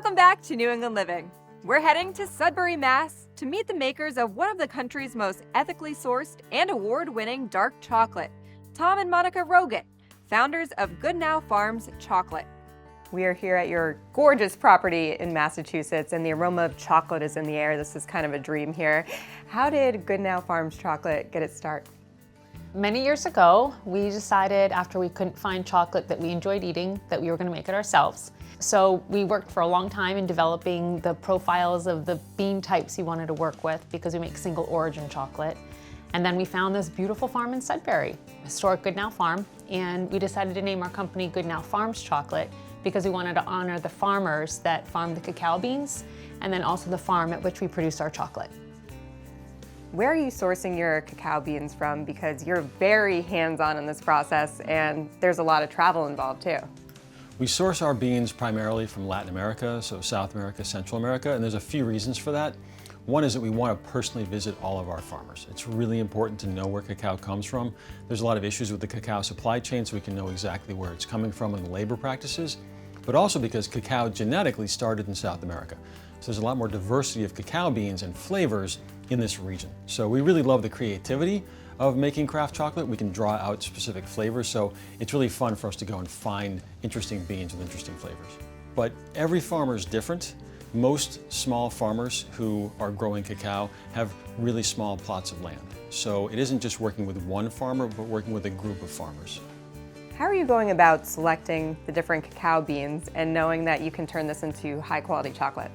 Welcome back to New England Living. We're heading to Sudbury, Mass. to meet the makers of one of the country's most ethically sourced and award-winning dark chocolate, Tom and Monica Rogan, founders of Goodnow Farms chocolate. We are here at your gorgeous property in Massachusetts, and the aroma of chocolate is in the air. This is kind of a dream here. How did Goodnow Farms chocolate get its start? Many years ago, we decided after we couldn't find chocolate that we enjoyed eating that we were going to make it ourselves. So we worked for a long time in developing the profiles of the bean types we wanted to work with because we make single origin chocolate. And then we found this beautiful farm in Sudbury, historic Goodnow Farm, and we decided to name our company Goodnow Farms Chocolate because we wanted to honor the farmers that farm the cacao beans and then also the farm at which we produce our chocolate. Where are you sourcing your cacao beans from? Because you're very hands-on in this process and there's a lot of travel involved too. We source our beans primarily from Latin America, so South America, Central America, and there's a few reasons for that. One is that we want to personally visit all of our farmers. It's really important to know where cacao comes from. There's a lot of issues with the cacao supply chain, so we can know exactly where it's coming from and the labor practices, but also because cacao genetically started in South America. So there's a lot more diversity of cacao beans and flavors in this region. So we really love the creativity of making craft chocolate. We can draw out specific flavors, so it's really fun for us to go and find interesting beans with interesting flavors. But every farmer is different. Most small farmers who are growing cacao have really small plots of land. So it isn't just working with one farmer, but working with a group of farmers. How are you going about selecting the different cacao beans and knowing that you can turn this into high quality chocolate?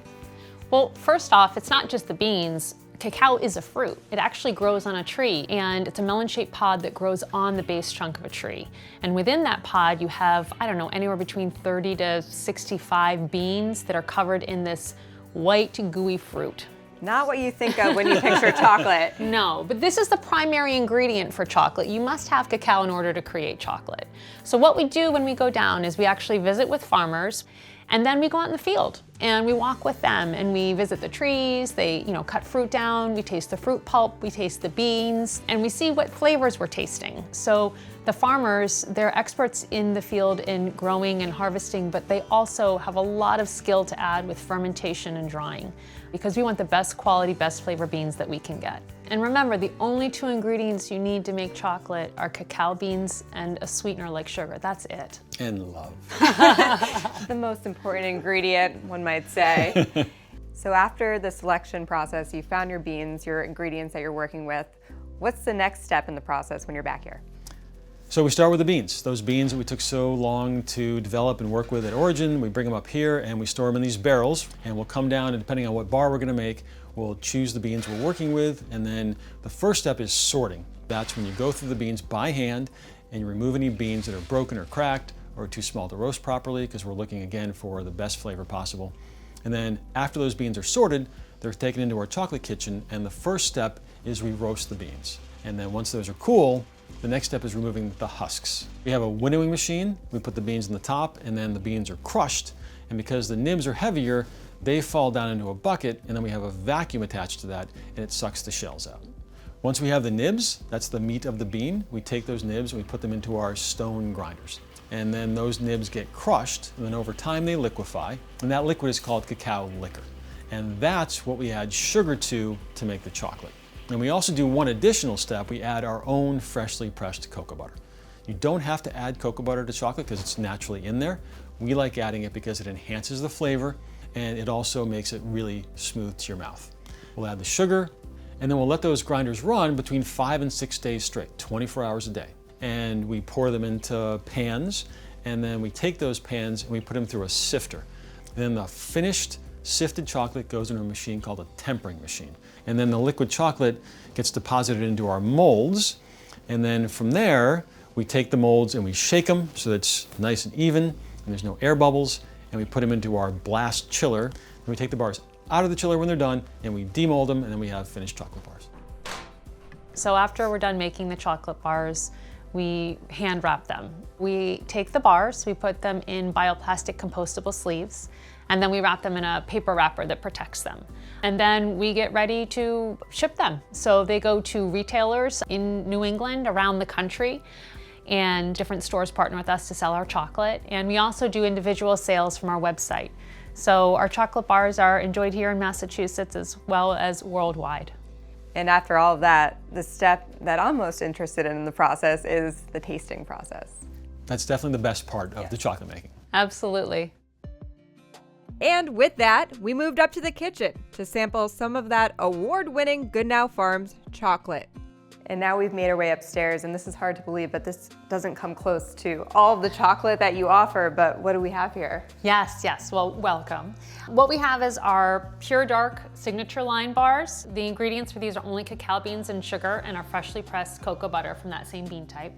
Well, first off, it's not just the beans. Cacao is a fruit. It actually grows on a tree, and it's a melon-shaped pod that grows on the base trunk of a tree. And within that pod, you have, I don't know, anywhere between 30 to 65 beans that are covered in this white, gooey fruit. Not what you think of when you picture chocolate. No, but this is the primary ingredient for chocolate. You must have cacao in order to create chocolate. So what we do when we go down is we actually visit with farmers, and then we go out in the field and we walk with them and we visit the trees. They, cut fruit down, we taste the fruit pulp, we taste the beans, and we see what flavors we're tasting. So the farmers, they're experts in the field in growing and harvesting, but they also have a lot of skill to add with fermentation and drying because we want the best quality, best flavor beans that we can get. And remember, the only two ingredients you need to make chocolate are cacao beans and a sweetener like sugar. That's it. And love. The most important ingredient, one might say. So after the selection process, you found your beans, your ingredients that you're working with. What's the next step in the process when you're back here? So we start with the beans. Those beans that we took so long to develop and work with at origin, we bring them up here and we store them in these barrels, and we'll come down, and depending on what bar we're going to make, we'll choose the beans we're working with, and then the first step is sorting. That's when you go through the beans by hand and you remove any beans that are broken or cracked or too small to roast properly, because we're looking again for the best flavor possible. And then after those beans are sorted, they're taken into our chocolate kitchen, and the first step is we roast the beans. And then once those are cool, the next step is removing the husks. We have a winnowing machine. We put the beans in the top, and then the beans are crushed. And because the nibs are heavier, they fall down into a bucket, and then we have a vacuum attached to that, and it sucks the shells out. Once we have the nibs, that's the meat of the bean, we take those nibs and we put them into our stone grinders. And then those nibs get crushed, and then over time they liquefy, and that liquid is called cacao liquor. And that's what we add sugar to make the chocolate. And we also do one additional step. We add our own freshly pressed cocoa butter. You don't have to add cocoa butter to chocolate because it's naturally in there. We like adding it because it enhances the flavor, and it also makes it really smooth to your mouth. We'll add the sugar, and then we'll let those grinders run between 5 and 6 days straight, 24 hours a day. And we pour them into pans, and then we take those pans and we put them through a sifter. Then the finished sifted chocolate goes into a machine called a tempering machine. And then the liquid chocolate gets deposited into our molds. And then from there, we take the molds and we shake them so that it's nice and even and there's no air bubbles. And we put them into our blast chiller. And we take the bars out of the chiller when they're done, and we demold them, and then we have finished chocolate bars. So after we're done making the chocolate bars, we hand wrap them. We take the bars, we put them in bioplastic compostable sleeves, and then we wrap them in a paper wrapper that protects them. And then we get ready to ship them. So they go to retailers in New England, around the country, and different stores partner with us to sell our chocolate. And we also do individual sales from our website. So our chocolate bars are enjoyed here in Massachusetts as well as worldwide. And after all of that, the step that I'm most interested in the process is the tasting process. That's definitely the best part of the chocolate making. Absolutely. And with that, we moved up to the kitchen to sample some of that award-winning Goodnow Farms chocolate. And now we've made our way upstairs, and this is hard to believe, but this doesn't come close to all of the chocolate that you offer, but what do we have here? Yes, well, welcome. What we have is our Pure Dark signature line bars. The ingredients for these are only cacao beans and sugar and our freshly pressed cocoa butter from that same bean type.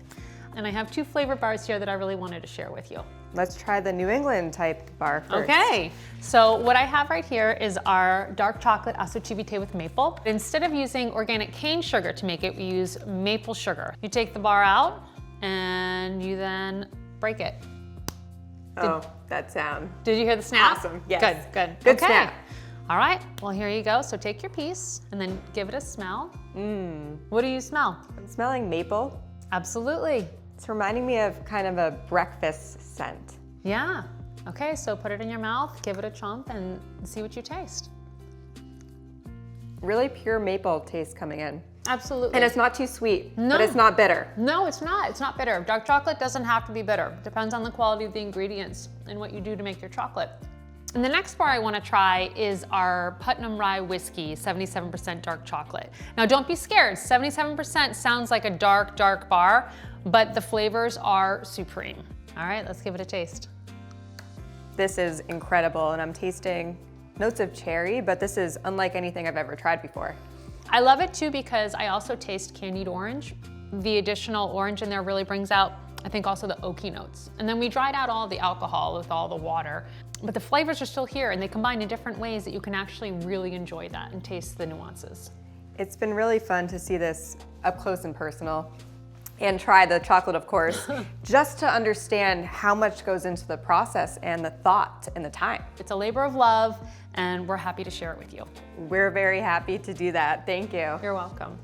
And I have 2 flavor bars here that I really wanted to share with you. Let's try the New England type bar first. Okay, so what I have right here is our dark chocolate asociativite with maple. Instead of using organic cane sugar to make it, we use maple sugar. You take the bar out and you then break it. That sound. Did you hear the snap? Awesome, yes. Good. Good Okay. snap. All right, well here you go. So take your piece and then give it a smell. What do you smell? I'm smelling maple. Absolutely. It's reminding me of kind of a breakfast scent. Yeah. Okay, so put it in your mouth, give it a chomp, and see what you taste. Really pure maple taste coming in. Absolutely. And it's not too sweet, No. but it's not bitter. No, it's not. It's not bitter. Dark chocolate doesn't have to be bitter. Depends on the quality of the ingredients and what you do to make your chocolate. And the next bar I want to try is our Putnam Rye Whiskey, 77% dark chocolate. Now don't be scared. 77% sounds like a dark, dark bar, but the flavors are supreme. All right, let's give it a taste. This is incredible, and I'm tasting notes of cherry, but this is unlike anything I've ever tried before. I love it too because I also taste candied orange. The additional orange in there really brings out, I think, also the oaky notes. And then we dried out all the alcohol with all the water, but the flavors are still here and they combine in different ways that you can actually really enjoy that and taste the nuances. It's been really fun to see this up close and personal and try the chocolate, of course, just to understand how much goes into the process and the thought and the time. It's a labor of love and we're happy to share it with you. We're very happy to do that. Thank you. You're welcome.